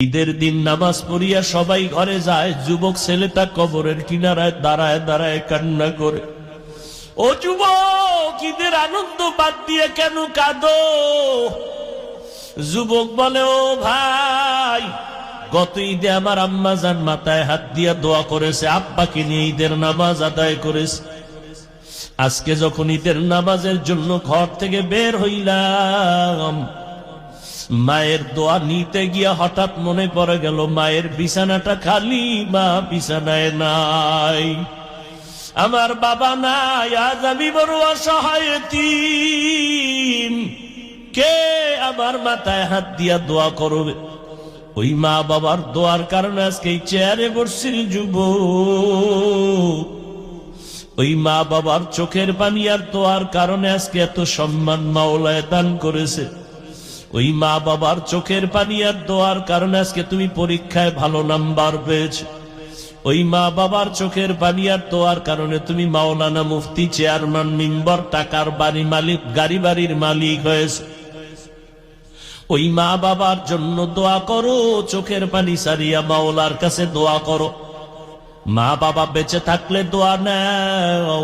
ঈদের দিন নামাজ পড়িয়া সবাই ঘরে যায়, যুবক ছেলেটা কবরের কিনারায় দাঁড়ায় দাঁড়ায় কান্না করে। ও যুবক, ঈদের আনন্দ বাদ দিয়ে কেন কাঁদো? যুবক বলে, ও ভাই, গত ঈদে আমার আম্মা জান মাথায় হাত দিয়া দোয়া করেছে, আব্বাকে নিয়ে ঈদের নামাজ আদায় করেছে। আজকে যখন ঈদের নামাজের জন্য ঘর থেকে বের হইলাম, মায়ের দোয়া নিতে গিয়া হঠাৎ মনে পড়ে গেল মায়ের বিছানাটা খালি, মা বিছানায় নাই, আমার বাবা নাই, আজ আমি বড় অসহায় এতিম, কে আমার মাথায় হাত দিয়া দোয়া করবে? ওই মা বাবার দোয়ার কারণে আজকে এই চেয়ারে বসছি যুবক। ওই মা বাবার চোখের পানি আর দোয়ার কারণে আজকে এত সম্মান মাওলায় দান করেছে। ওই মা বাবার চোখের পানি আর দোয়ার কারণে আজকে তুমি পরীক্ষায় ভালো নাম্বার পেয়েছো। ওই মা বাবার চোখের পানি আর দোয়ার কারণে তুমি মাওলানা, মুফতি, চেয়ারম্যান, মেম্বার, টাকার বাড়ি মালিক, গাড়ি বাড়ির মালিক হয়েছে। ওই মা বাবার জন্য দোয়া করো, চোখের পানি সারিয়া মাওলার কাছে দোয়া করো। মা বাবা বেঁচে থাকলে দোয়া নাও,